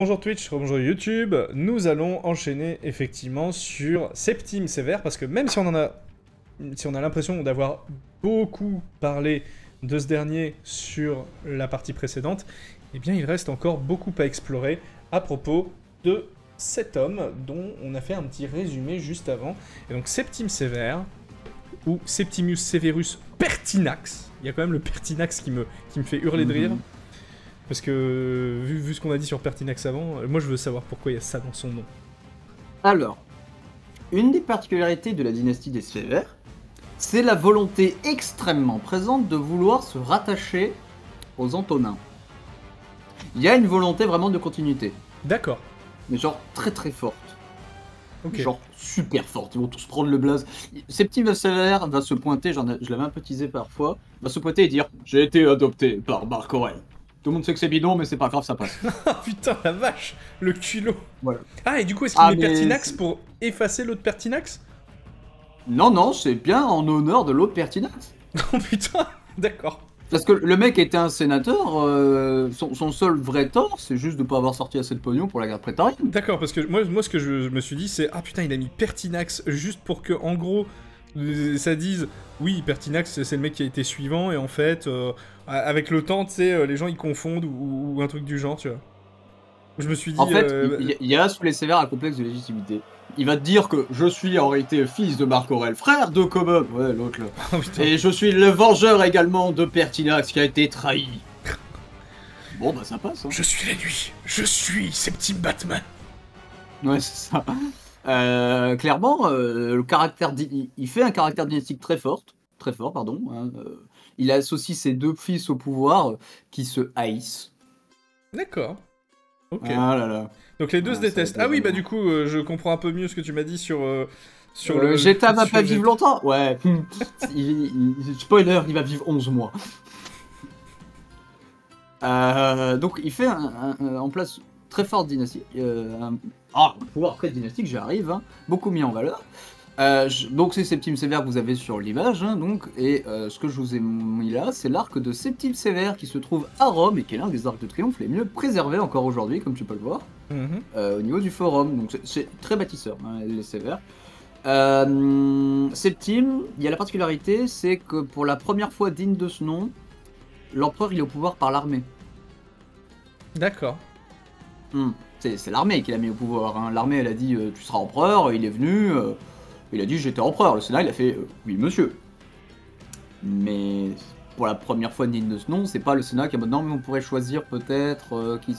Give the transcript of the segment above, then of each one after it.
Bonjour Twitch, bonjour YouTube, nous allons enchaîner effectivement sur Septime Sévère, parce que même si on a l'impression d'avoir beaucoup parlé de ce dernier sur la partie précédente, eh bien il reste encore beaucoup à explorer à propos de cet homme dont on a fait un petit résumé juste avant. Et donc Septime Sévère, ou Septimius Severus Pertinax, il y a quand même le Pertinax qui me fait hurler de rire. Parce que, vu ce qu'on a dit sur Pertinax avant, moi je veux savoir pourquoi il y a ça dans son nom. Alors, une des particularités de la dynastie des Sévères, c'est la volonté extrêmement présente de vouloir se rattacher aux Antonins. Il y a une volonté vraiment de continuité, D'accord. mais genre très très forte. Ok. Genre super forte, ils vont tous prendre le blaze. Septime Sévère va se pointer, je l'avais un peu teasé parfois, va se pointer et dire « J'ai été adopté par Marc Aurèle ». Tout le monde sait que c'est bidon, mais c'est pas grave, ça passe. Ah putain, la vache, le culot. Voilà. Ah, et du coup, est-ce qu'il met mais Pertinax pour effacer l'autre Pertinax? Non, non, c'est bien en honneur de l'autre Pertinax. Oh putain, d'accord. Parce que le mec était un sénateur, son seul vrai tort, c'est juste de pas avoir sorti assez de pognon pour la guerre prétorienne. D'accord, parce que moi ce que je me suis dit, c'est ah putain, il a mis Pertinax juste pour que, en gros, ça dise oui, Pertinax c'est le mec qui a été suivant, et en fait, avec le temps, tu sais, les gens ils confondent ou un truc du genre, tu vois. Je me suis dit. En fait, il y a sous les sévères un complexe de légitimité. Il va te dire que je suis en réalité fils de Marc Aurèle, frère de Commode, ouais l'autre là. Oh putain. Et je suis le vengeur également de Pertinax qui a été trahi. Bon bah ça passe hein. Je suis la nuit, je suis Septime Batman. Ouais c'est ça. Clairement, le caractère il fait un caractère dynastique très fort, pardon. Hein, il associe ses deux fils au pouvoir qui se haïssent. D'accord. Ok. Ah là là. Donc les deux se Ah, ça va détestent. être Ah oui, bah vraiment- du coup, je comprends un peu mieux ce que tu m'as dit sur le Geta va pas sujet. vivre longtemps. Ouais. Spoiler, il va vivre 11 mois. Donc il fait en place très forte dynastie. Un pouvoir très dynastique, j'y arrive. Hein, beaucoup mis en valeur. Donc c'est Septime Sévère que vous avez sur l'image. Hein, donc, et ce que je vous ai mis là, c'est l'arc de Septime Sévère qui se trouve à Rome et qui est l'un des arcs de triomphe les mieux préservés encore aujourd'hui, comme tu peux le voir. Mhm. Au niveau du forum. Donc c'est très bâtisseur, hein, les Sévères. Septime, il y a la particularité, c'est que pour la première fois digne de ce nom, l'empereur il est au pouvoir par l'armée. D'accord. C'est l'armée qui l'a mis au pouvoir. Hein. L'armée elle a dit tu seras empereur, il est venu, il a dit j'étais empereur. Le Sénat il a fait oui monsieur. Mais pour la première fois digne de ce nom, c'est pas le Sénat qui a dit non mais on pourrait choisir peut-être qui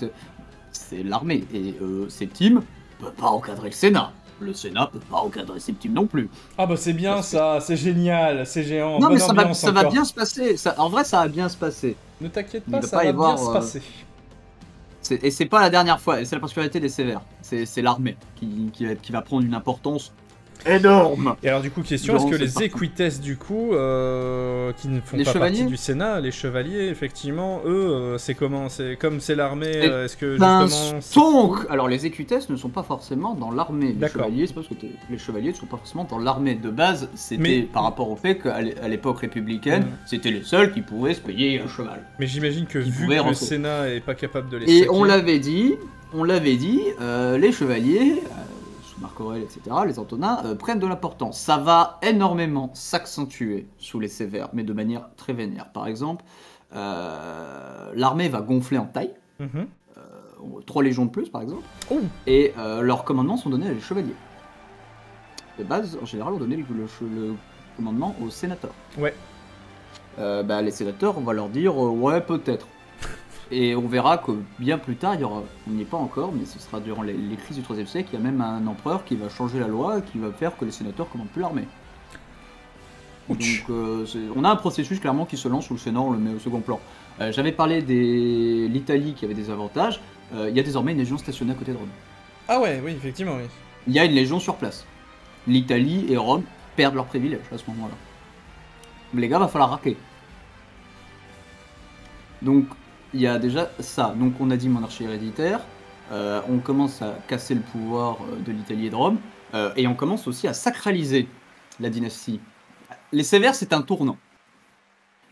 c'est l'armée. Et Septime peut pas encadrer le Sénat. Le Sénat peut pas encadrer Septime non plus. Ah bah c'est bien ça, c'est génial, c'est géant. Non Bonne mais ambiance ça va encore. bien se passer. En vrai ça va bien se passer. Ne t'inquiète Il pas, va ça pas y va avoir, bien se passer. Et c'est pas la dernière fois, et c'est la particularité des Sévères. C'est l'armée qui va prendre une importance énorme. Et alors du coup, question, est-ce Dans que cette les partie. équites du coup, qui ne font Les pas partie chevaliers du Sénat, les chevaliers, effectivement, eux, c'est comment? C'est comme c'est l'armée, Et est-ce que ben, justement... donc, alors les équites ne sont pas forcément dans l'armée. Les D'accord. chevaliers, c'est parce que les chevaliers ne sont pas forcément dans l'armée. De base, c'était Mais- par rapport au fait qu'à l'époque républicaine, c'était les seuls qui pouvaient se payer un cheval. Mais j'imagine que Qui vu pouvaient que le rentrer. Sénat est pas capable de les Et saquer... on l'avait dit, les chevaliers, sous Marc Aurèle, etc., les Antonins, prennent de l'importance. Ça va énormément s'accentuer sous les Sévères, mais de manière très vénère. Par exemple, l'armée va gonfler en taille, Mhm. 3 légions de plus par exemple, Oh. et leurs commandements sont donnés à les chevaliers. De base, en général, on donnait le commandement aux sénateurs. Ouais. Les sénateurs, on va leur dire ouais, peut-être. Et on verra que bien plus tard, on n'y est pas encore, mais ce sera durant les crises du IIIe siècle, il y a même un empereur qui va changer la loi et qui va faire que les sénateurs commandent plus l'armée. Ouch. Donc on a un processus clairement qui se lance où le Sénat on le met au second plan. J'avais parlé de l'Italie qui avait des avantages, il y a désormais une légion stationnée à côté de Rome. Ah ouais, oui, effectivement, oui. Il y a une légion sur place. L'Italie et Rome perdent leurs privilèges à ce moment-là. Mais les gars, va falloir raquer. Donc il y a déjà ça. Donc on a dit monarchie héréditaire, on commence à casser le pouvoir de l'Italie et de Rome, et on commence aussi à sacraliser la dynastie. Les Sévères, c'est un tournant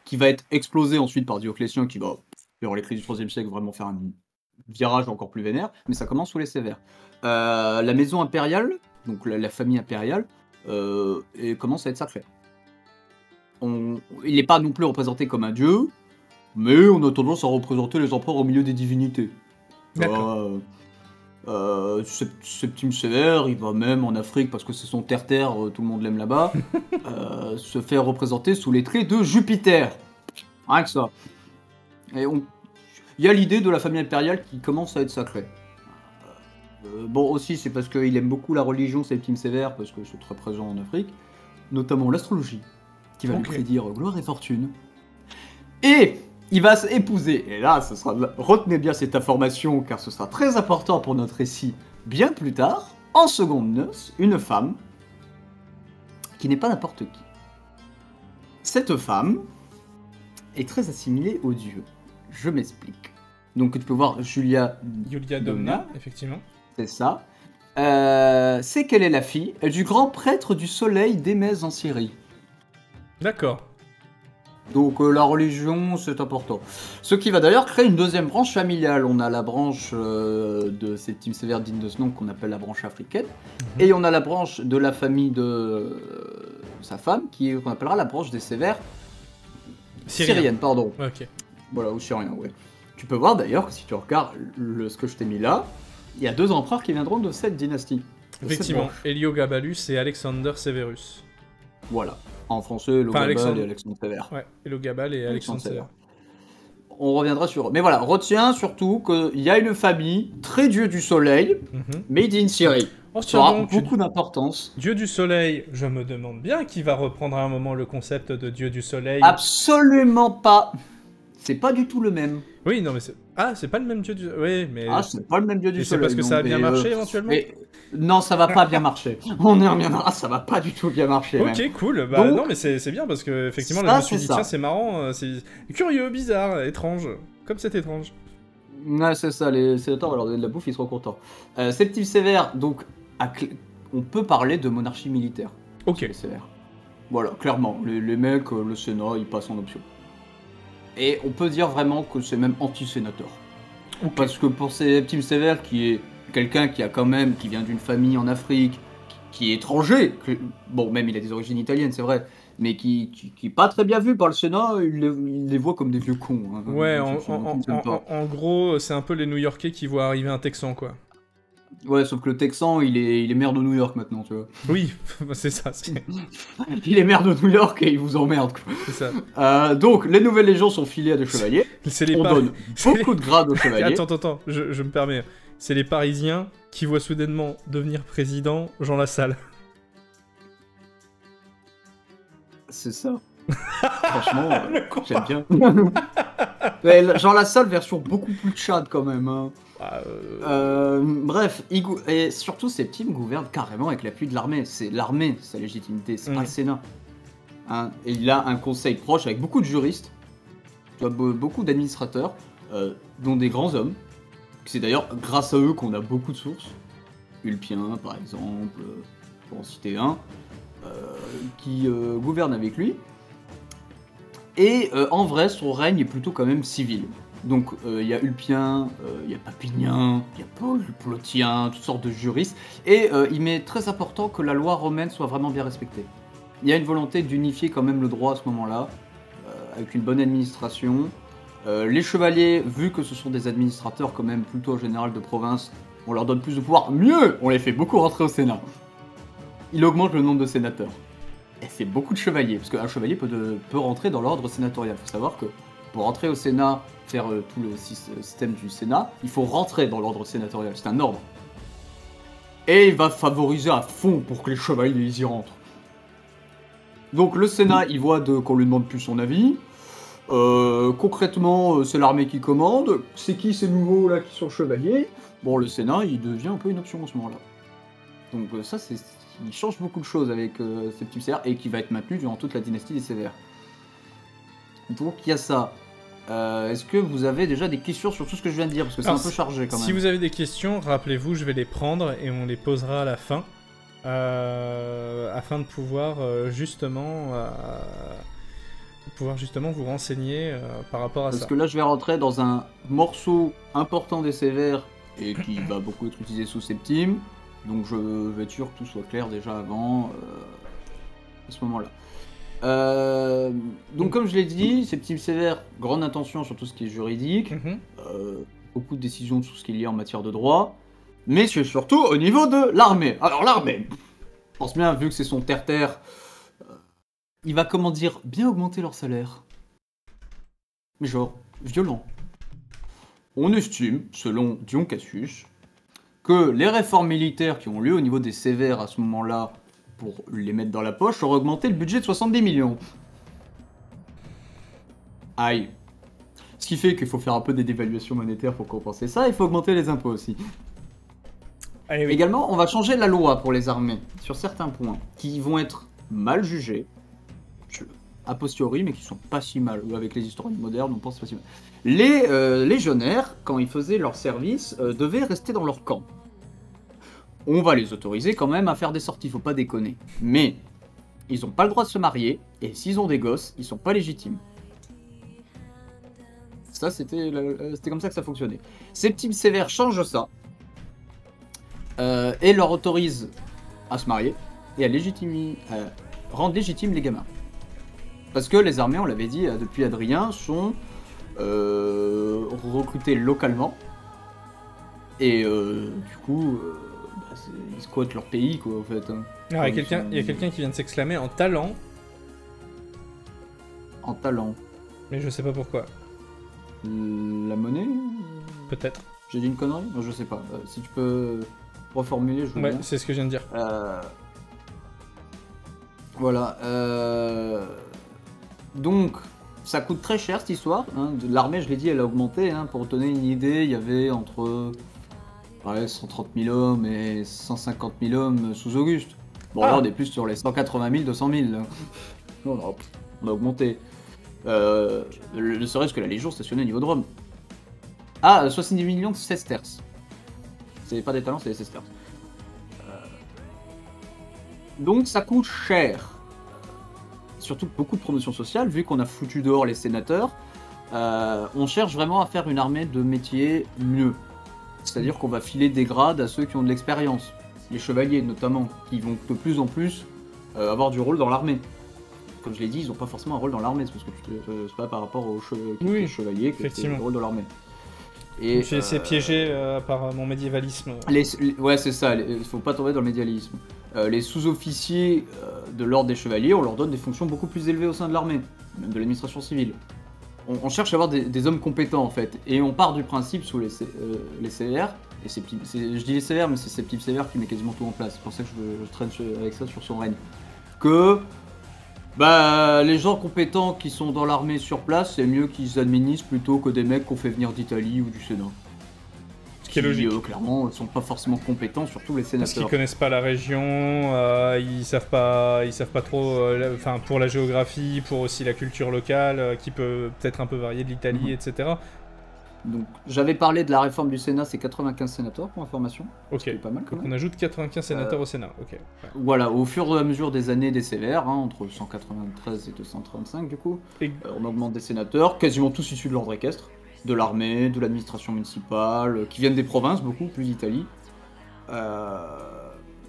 qui va être explosé ensuite par Dioclétien, qui va, durant les crises du IIIe siècle, vraiment faire virage encore plus vénère, mais ça commence sous les Sévères. La maison impériale, donc la famille impériale, et commence à être sacrée. Il n'est pas non plus représenté comme un dieu, mais on a tendance à représenter les empereurs au milieu des divinités. D'accord. Septime Sévère, il va même en Afrique, parce que c'est son terre-terre, tout le monde l'aime là-bas, se fait représenter sous les traits de Jupiter. Rien que ça. Et il y a l'idée de la famille impériale qui commence à être sacrée. Bon, aussi, c'est parce qu'il aime beaucoup la religion, Septime Sévère, parce que c'est très présent en Afrique, notamment l'astrologie, qui va lui prédire gloire et fortune. Et il va s'épouser, et là, retenez bien cette information, car ce sera très important pour notre récit bien plus tard, en seconde noces, une femme qui n'est pas n'importe qui. Cette femme est très assimilée aux dieux. Je m'explique. Donc tu peux voir Julia Domna, effectivement. C'est ça. C'est qu'elle est la fille du grand prêtre du soleil d'Émès en Syrie. D'accord. Donc la religion, c'est important. Ce qui va d'ailleurs créer une deuxième branche familiale. On a la branche de Septime Sévère digne de ce nom qu'on appelle la branche africaine. Et on a la branche de la famille de sa femme qu'on appellera la branche des Sévères syrienne, pardon. Ok. Voilà, ou syrien, ouais. Tu peux voir d'ailleurs que si tu regardes ce que je t'ai mis là, il y a 2 empereurs qui viendront de cette dynastie. Effectivement, Héliogabalus et Alexander Severus. Voilà. En français, Héliogabalus et Alexandre Sévère. Ouais, Héliogabalus et Alexandre Sévère. On reviendra sur eux. Mais voilà, retiens surtout qu'il y a une famille très dieu du soleil, made in Syrie. Ça aura beaucoup d'importance. Dieu du soleil, je me demande bien qui va reprendre à un moment le concept de dieu du soleil. Absolument pas. C'est pas du tout le même. Oui, non mais c'est... Ah, c'est pas le même dieu du... Oui, mais... Ah, c'est pas le même dieu du soleil. C'est parce que ça a bien marché éventuellement Non, ça va pas bien marcher. On y reviendra, ça va pas du tout bien marcher. Ok, même. Cool. Bah, donc, non, mais c'est bien parce que effectivement, là, je me suis dit, tiens, c'est marrant, c'est curieux, bizarre, étrange. Comme c'est étrange. Ouais, c'est ça, les sénateurs, alors de la bouffe, ils seront contents. Septime Sévère, donc, on peut parler de monarchie militaire. Ok. Sévère. Voilà, clairement, les mecs, le Sénat, ils passent en option. Et on peut dire vraiment que c'est même anti-sénateur. Okay. Parce que pour Septime Sévère, qui est quelqu'un qui vient d'une famille en Afrique, qui est étranger, bon, même il a des origines italiennes, c'est vrai, mais qui est pas très bien vu par le Sénat, il les voit comme des vieux cons. Hein, ouais, en gros, c'est un peu les New-Yorkais qui voient arriver un Texan, quoi. Ouais, sauf que le Texan, il est maire de New York maintenant, tu vois. Oui, c'est ça. Il est maire de New York et il vous emmerde, quoi. C'est ça. Donc, les nouvelles légions sont filées à des chevaliers. On donne beaucoup de grades aux chevaliers. Attends, je me permets. C'est les Parisiens qui voient soudainement devenir président Jean Lassalle. C'est ça. Franchement, j'aime bien. Mais Jean Lassalle, version beaucoup plus tchad quand même. Hein. Bref, et surtout Septime gouverne carrément avec l'appui de l'armée. C'est l'armée, sa légitimité, c'est pas le Sénat. Hein, et il a un conseil proche avec beaucoup de juristes, beaucoup d'administrateurs, dont des grands hommes. C'est d'ailleurs grâce à eux qu'on a beaucoup de sources. Ulpien, par exemple, pour en citer un, qui gouverne avec lui. Et en vrai, son règne est plutôt quand même civil. Donc il y a Ulpien, il y a Papinien, il y a Paul Plotien, toutes sortes de juristes. Et il m'est très important que la loi romaine soit vraiment bien respectée. Il y a une volonté d'unifier quand même le droit à ce moment-là, avec une bonne administration. Les chevaliers, vu que ce sont des administrateurs quand même plutôt en général de province, on leur donne plus de pouvoir, mieux, on les fait beaucoup rentrer au Sénat. Il augmente le nombre de sénateurs. Et c'est beaucoup de chevaliers, parce qu'un chevalier peut rentrer dans l'ordre sénatorial. Il faut savoir que pour rentrer au Sénat, faire tout le système du Sénat, il faut rentrer dans l'ordre sénatorial, c'est un ordre. Et il va favoriser à fond pour que les chevaliers y rentrent. Donc le Sénat, il voit qu'on lui demande plus son avis. Concrètement, c'est l'armée qui commande. C'est qui ces nouveaux là qui sont chevaliers? Bon, le Sénat, il devient un peu une option en ce moment-là. Donc ça, il change beaucoup de choses avec Septime Sévère et qui va être maintenu durant toute la dynastie des Sévères. Donc il y a ça. Est-ce que vous avez déjà des questions sur tout ce que je viens de dire? Parce que c'est un peu chargé quand même. Si vous avez des questions, rappelez-vous, je vais les prendre et on les posera à la fin. Afin de pouvoir justement pouvoir justement vous renseigner par rapport à Parce ça. que là, je vais rentrer dans un morceau important des sévères et qui va beaucoup être utilisé sous Septime. Donc je vais être sûr que tout soit clair déjà avant à ce moment-là. Donc comme je l'ai dit, Septime sévère, grande attention sur tout ce qui est juridique, beaucoup de décisions sur ce qu'il y a en matière de droit, mais c'est surtout au niveau de l'armée. Alors l'armée, je pense bien, vu que c'est son terre-terre, il va, comment dire, bien augmenter leur salaire. Mais genre, violent. On estime, selon Dion Cassius, que les réformes militaires qui ont lieu au niveau des sévères à ce moment-là, pour les mettre dans la poche, auraient augmenté le budget de 70 millions. Aïe. Ce qui fait qu'il faut faire un peu des dévaluations monétaires pour compenser ça, il faut augmenter les impôts aussi. Ah, oui. Également, on va changer la loi pour les armées, sur certains points, qui vont être mal jugés, a posteriori, mais qui sont pas si mal. Avec les historiens modernes, on pense pas si mal. Les légionnaires, quand ils faisaient leur service, devaient rester dans leur camp. On va les autoriser quand même à faire des sorties, faut pas déconner. Mais, ils ont pas le droit de se marier, et s'ils ont des gosses, ils sont pas légitimes. Ça, c'était comme ça que ça fonctionnait. Septime sévère change ça, et leur autorise à se marier, et à rendre légitimes les gamins. Parce que les armées, on l'avait dit depuis Adrien, sont recrutés localement. Et du coup, ils squattent leur pays, quoi, en fait. Hein. Alors, il y a quelqu'un qui vient de s'exclamer en talent. En talent. Mais je sais pas pourquoi. La monnaie? Peut-être. J'ai dit une connerie? Non, je sais pas. Si tu peux reformuler, je veux bien. Ouais, c'est ce que je viens de dire. Voilà. Donc, ça coûte très cher cette histoire. Hein. L'armée, je l'ai dit, elle a augmenté. Hein. Pour donner une idée, il y avait entre 130 000 hommes et 150 000 hommes sous Auguste. Bon, là, on est plus sur les 180 000, 200 000. Là. On a augmenté. Ne serait-ce que la Légion stationnée au niveau de Rome. Ah, 70 millions de sesterces. C'est pas des talents, c'est des sesterces. Donc, ça coûte cher. Surtout beaucoup de promotion sociale, vu qu'on a foutu dehors les sénateurs, on cherche vraiment à faire une armée de métier mieux. C'est-à-dire qu'on va filer des grades à ceux qui ont de l'expérience, les chevaliers notamment, qui vont de plus en plus avoir du rôle dans l'armée. Comme je l'ai dit, ils n'ont pas forcément un rôle dans l'armée, c'est parce que c'est pas par rapport aux chevaliers que c'est le rôle dans l'armée. C'est piégé par mon médiévalisme. Ouais, c'est ça, il faut pas tomber dans le médiévalisme. Les sous-officiers de l'ordre des chevaliers, on leur donne des fonctions beaucoup plus élevées au sein de l'armée, même de l'administration civile. On cherche à avoir des hommes compétents en fait, et on part du principe sous les CR, et je dis les CR, mais c'est Septime sévère qui met quasiment tout en place, c'est pour ça que je traîne avec ça sur son règne. Que les gens compétents qui sont dans l'armée sur place, c'est mieux qu'ils administrent plutôt que des mecs qu'on fait venir d'Italie ou du Sénat. Ce qui est logique. Clairement, sont pas forcément compétents, surtout les sénateurs. Parce qu'ils connaissent pas la région, ils savent pas trop, pour la géographie, pour aussi la culture locale, qui peut peut-être un peu varier de l'Italie, etc. Donc, j'avais parlé de la réforme du Sénat, c'est 95 sénateurs pour information. Ok. C'est pas mal quand Donc même. on ajoute 95 sénateurs au Sénat. Ok. Ouais. Voilà, au fur et à mesure des années des sévères, entre 193 et 235 du coup, on augmente des sénateurs, quasiment tous issus de l'ordre équestre. De l'armée, de l'administration municipale, qui viennent des provinces, beaucoup, plus d'Italie.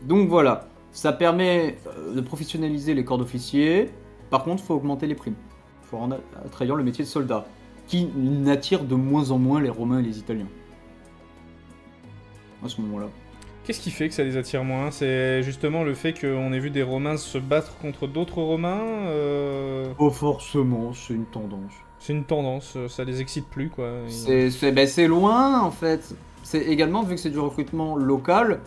Donc voilà, ça permet de professionnaliser les corps d'officiers. Par contre, il faut augmenter les primes. Il faut rendre attrayant le métier de soldat, qui n'attire de moins en moins les Romains et les Italiens. À ce moment-là. Qu'est-ce qui fait que ça les attire moins? C'est justement le fait qu'on ait vu des Romains se battre contre d'autres Romains Pas forcément, c'est une tendance. C'est une tendance, ça les excite plus, quoi. C'est loin, en fait. C'est également, vu que c'est du recrutement local,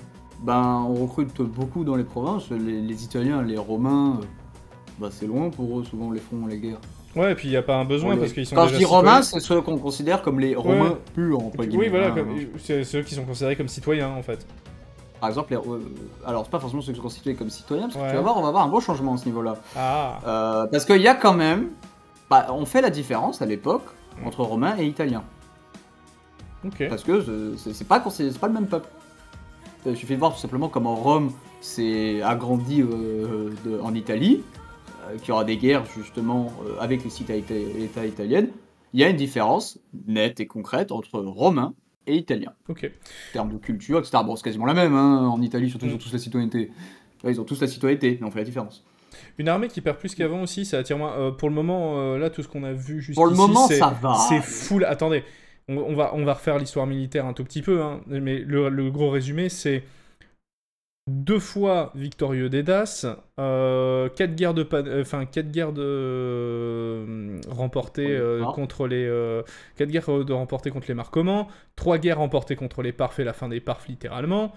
on recrute beaucoup dans les provinces. Les Italiens, les Romains, c'est loin pour eux, souvent, les fronts, les guerres. Ouais, et puis il n'y a pas un besoin, parce qu'ils sont Quand déjà je dis citoyens. Romains, c'est ceux qu'on considère comme les Romains purs, entre guillemets. Oui, voilà, c'est ceux qui sont considérés comme citoyens, en fait. Par exemple, alors c'est pas forcément ceux qui sont considérés comme citoyens, parce que tu vas voir, on va avoir un gros changement à ce niveau-là. Parce qu'il y a quand même... on fait la différence à l'époque entre Romains et Italiens. Ok. Parce que c'est pas le même peuple. Il suffit de voir tout simplement comment Rome s'est agrandi en Italie. qu'il y aura des guerres justement avec les cités-États italiennes, il y a une différence nette et concrète entre Romains et Italiens. Ok. En termes de culture, etc. Bon, c'est quasiment la même, hein. En Italie, surtout, ils ont tous la citoyenneté. Ouais, ils ont tous la citoyenneté, mais on fait la différence. Une armée qui perd plus qu'avant aussi, ça attire moins. Pour le moment, là, tout ce qu'on a vu jusqu'ici, Pour le moment, ça va. c'est full. Attendez, on va refaire l'histoire militaire un tout petit peu, hein, mais le gros résumé, c'est 2 fois victorieux des Daces, 4 guerres remportées contre les 4 guerres remportées contre les Marcomanns, 3 guerres remportées contre les Parfs et la fin des Parfs littéralement.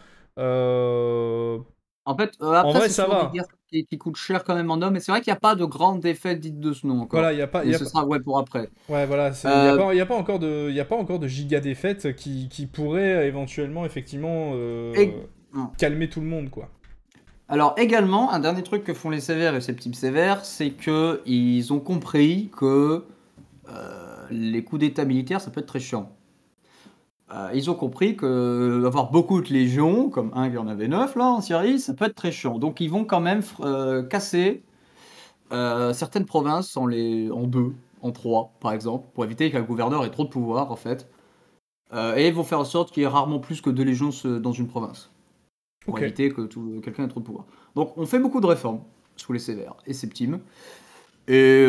En fait, En après, vrai, c'est ça toujours va. des guerres qui coûtent cher quand même en hommes, mais c'est vrai qu'il n'y a pas de grande défaite dite de ce nom encore. Voilà, il y a pas, Mais ce sera pour après. Ouais, voilà, il n'y a, pas encore de giga défaites qui pourraient éventuellement, effectivement, calmer tout le monde, quoi. Alors également, un dernier truc que font les Sévères et Septimes Sévères, c'est que ils ont compris que les coups d'état militaires, ça peut être très chiant. Ils ont compris que avoir beaucoup de légions, comme il y en avait 9 là en Syrie, ça peut être très chiant. Donc ils vont quand même casser certaines provinces en 2, en 3 par exemple, pour éviter qu'un gouverneur ait trop de pouvoir en fait. Et ils vont faire en sorte qu'il y ait rarement plus que 2 légions dans une province. Pour éviter que quelqu'un ait trop de pouvoir. Donc on fait beaucoup de réformes sous les Sévères et Septimes. Et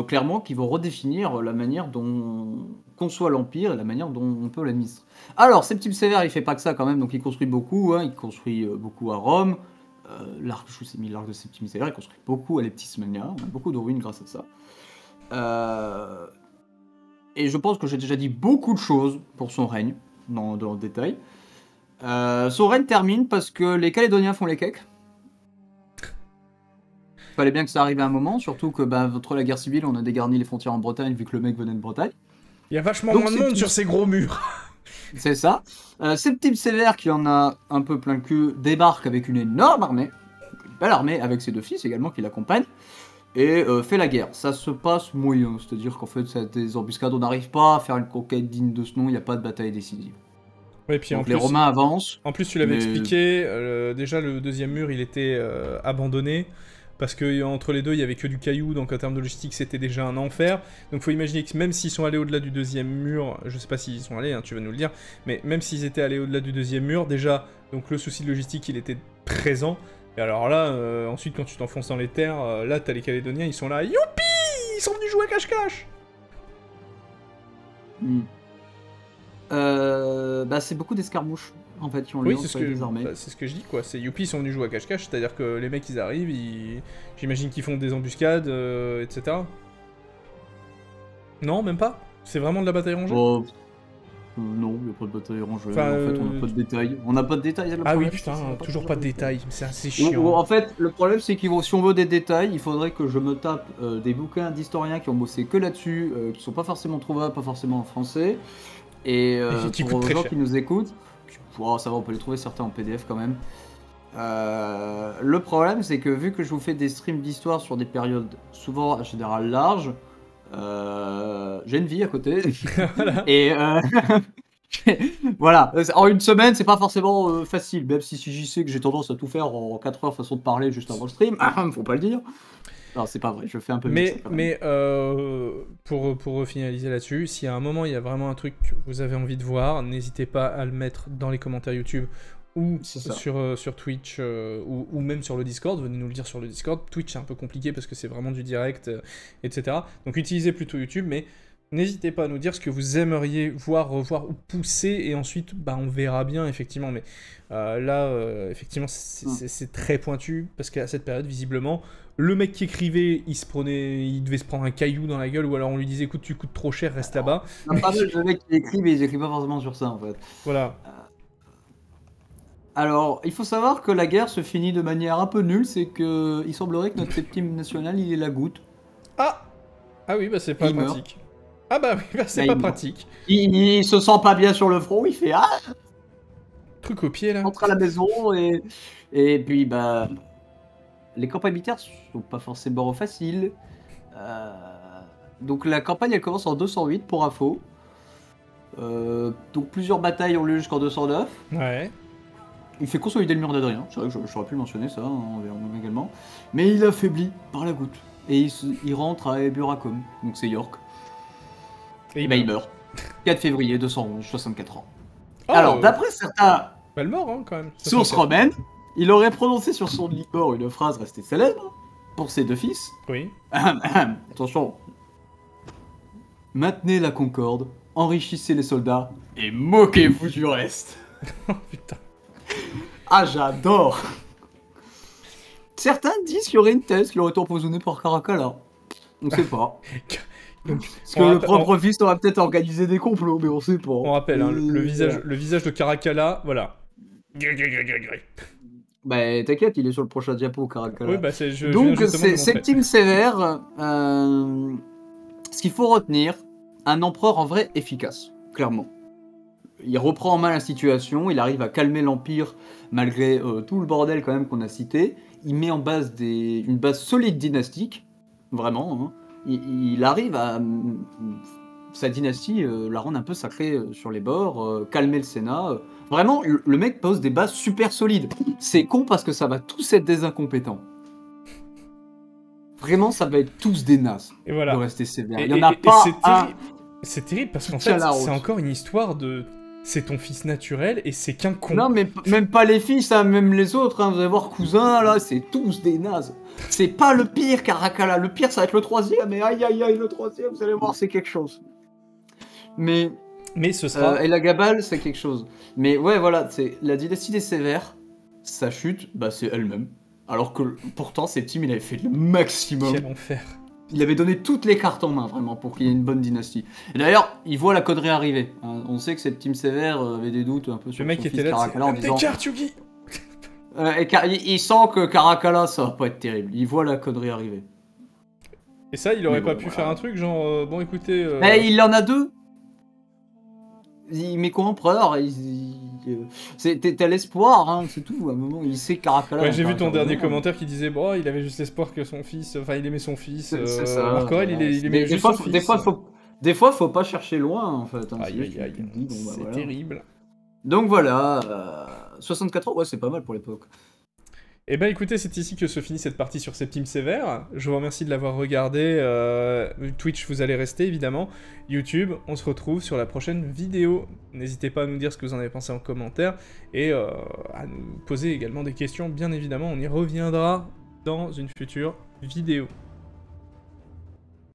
clairement qui vont redéfinir la manière dont on conçoit l'Empire et la manière dont on peut l'administrer. Alors, Septime Sévère, il fait pas que ça quand même, donc il construit beaucoup, hein, il construit beaucoup à Rome. L'arc, je vous ai mis l'arc de Septime Sévère, il construit beaucoup à Leptismania, on a beaucoup de ruines grâce à ça. Et je pense que j'ai déjà dit beaucoup de choses pour son règne, dans le détail. Son règne termine parce que les Calédoniens font les cakes. Fallait bien que ça arrive à un moment, surtout que entre la guerre civile, on a dégarni les frontières en Bretagne vu que le mec venait de Bretagne. Il y a vachement moins de monde sur ces gros murs. C'est ça. Septime Sévère, qui en a un peu plein le cul, débarque avec une énorme armée, une belle armée avec ses 2 fils également qui l'accompagnent, et fait la guerre. Ça se passe moyen, c'est-à-dire qu'en fait, c'est des embuscades, on n'arrive pas à faire une conquête digne de ce nom, il n'y a pas de bataille décisive. Ouais, puis donc les Romains avancent. En plus, tu l'avais expliqué, déjà le 2e mur, il était abandonné. Parce que entre les deux, il y avait que du caillou, donc en termes de logistique, c'était déjà un enfer. Donc faut imaginer que même s'ils sont allés au-delà du 2e mur, je sais pas s'ils y sont allés, hein, tu vas nous le dire, mais même s'ils étaient allés au-delà du 2e mur, déjà, donc le souci de logistique, il était présent. Et alors là, ensuite, quand tu t'enfonces dans les terres, là, t'as les Calédoniens, ils sont là, youpi, ils sont venus jouer à cache-cache. C'est beaucoup d'escarmouches. En fait, qui ont oui, c'est ce que je dis, quoi. C'est youpi, ils sont venus jouer à cache-cache, c'est-à-dire que les mecs, ils arrivent, j'imagine qu'ils font des embuscades, etc. Non, même pas. C'est vraiment de la bataille rangée. Non, il n'y a pas de bataille rangée. Enfin, en fait, on n'a pas de détails. On n'a pas de détails. Ah oui, putain, toujours pas de détails. C'est assez chiant. En fait, le problème, c'est que si on veut des détails, il faudrait que je me tape des bouquins d'historiens qui ont bossé que là-dessus, qui sont pas forcément trouvables, pas forcément en français. Et pour les gens qui nous écoutent, ça va, on peut les trouver certains en PDF quand même. Le problème, c'est que vu que je vous fais des streams d'histoire sur des périodes souvent en général larges, j'ai une vie à côté. Voilà. Et voilà, en une semaine, c'est pas forcément facile, même si j'y sais que j'ai tendance à tout faire en 4 heures façon de parler juste avant le stream, faut pas le dire. Non, c'est pas vrai, je fais un peu mais pour finaliser là-dessus, s'il y a un moment, il y a vraiment un truc que vous avez envie de voir, n'hésitez pas à le mettre dans les commentaires YouTube ou sur Twitch ou même sur le Discord. Venez nous le dire sur le Discord. Twitch, c'est un peu compliqué parce que c'est vraiment du direct, etc. Donc utilisez plutôt YouTube, mais n'hésitez pas à nous dire ce que vous aimeriez voir, revoir ou pousser, et ensuite, on verra bien, effectivement. Mais là, effectivement, c'est très pointu, parce qu'à cette période, visiblement, le mec qui écrivait, il devait se prendre un caillou dans la gueule, ou alors on lui disait, écoute, tu coûtes trop cher, reste là-bas. Il y a pas mal de mecs qui écrivent, mais ils écrivent pas forcément sur ça, en fait. Voilà. Alors, il faut savoir que la guerre se finit de manière un peu nulle, c'est que il semblerait que notre septime national, il ait la goutte. Ah oui, c'est pas pratique. Ah bah oui, c'est pas pratique. Il se sent pas bien sur le front, il fait truc au pied là. Rentre à la maison et puis les campagnes militaires sont pas forcément faciles. Donc la campagne elle commence en 208 pour info. Donc plusieurs batailles ont lieu jusqu'en 209. Ouais. Il fait consolider le mur d'Adrien, c'est vrai que j'aurais pu le mentionner ça également. Mais il est affaibli par la goutte. et il rentre à Eburacum, donc c'est York. Et Et ben il meurt. 4 février 211, 64 ans. Oh, Alors, d'après certains belle mort, hein, quand même. sources 64. romaines, il aurait prononcé sur son lit de mort une phrase restée célèbre pour ses 2 fils. Oui. Attention. Maintenez la concorde, enrichissez les soldats et moquez-vous du reste. Oh putain. Ah, j'adore. Certains disent qu'il y aurait une thèse qui aurait été empoisonnée par Caracalla. On sait pas. Donc, Parce que le propre fils aurait peut-être organisé des complots, mais on sait pas. on rappelle, hein, le visage de Caracalla, voilà. Bah t'inquiète, il est sur le prochain diapo, Caracalla. Oui, bah je viens Donc justement de le montrer. Septime Sévère, ce qu'il faut retenir, un empereur en vrai efficace, clairement. Il reprend en main la situation, il arrive à calmer l'Empire malgré tout le bordel quand même qu'on a cité. Il met en base une base solide dynastique, vraiment. Hein. Il arrive à sa dynastie la rendre un peu sacrée sur les bords, calmer le Sénat. Vraiment, le mec pose des bases super solides. C'est con parce que ça va tous être des incompétents. Vraiment, ça va être tous des nazes Et voilà. de rester sévère. Il y en a pas un. C'est terrible parce qu'en qui tient fait, la route. c'est encore une histoire de... C'est ton fils naturel et c'est qu'un con. Non, mais même pas les fils, hein, même les autres. Hein, vous allez voir, cousin, là, c'est tous des nazes. C'est pas le pire, Caracalla. Le pire, ça va être le troisième. Et aïe, aïe, aïe, le troisième, vous allez voir, c'est quelque chose. Mais ce sera... et la Gabale, c'est quelque chose. Mais ouais, voilà, c'est la dynastie des Sévères, sa chute, bah c'est elle-même. Alors que pourtant, Septime, il avait fait le maximum. Quel enfer. Il avait donné toutes les cartes en main, vraiment, pour qu'il y ait une bonne dynastie. Et d'ailleurs, il voit la connerie arriver. Hein. On sait que Septime Sévère avait des doutes un peu sur Le mec son était fils là, Caracalla en disant... Des cartes, Yugi. il sent que Caracalla, ça va pas être terrible. Il voit la connerie arriver. Et ça, il aurait Mais pas bon, pu voilà. faire un truc genre... bon, écoutez... Mais il en a deux. Il met co-empereur, t'as l'espoir, hein, c'est tout. À un moment, il sait que Caracalla... Ouais, j'ai vu ton Caracalla, dernier non. commentaire qui disait bon, il avait juste l'espoir que son fils, enfin il aimait son fils. C'est ça. Marc Aurèle, il Des aimait juste son fois, fils. des fois, faut pas chercher loin, en fait. Hein, Aïe aïe aïe, tu te dis, bon, bah, c'est voilà. terrible. Donc voilà, 64 ans, ouais, c'est pas mal pour l'époque. Et ben écoutez, c'est ici que se finit cette partie sur Septime Sévère. Je vous remercie de l'avoir regardé. Twitch, vous allez rester évidemment. YouTube, on se retrouve sur la prochaine vidéo. N'hésitez pas à nous dire ce que vous en avez pensé en commentaire et à nous poser également des questions. Bien évidemment, on y reviendra dans une future vidéo.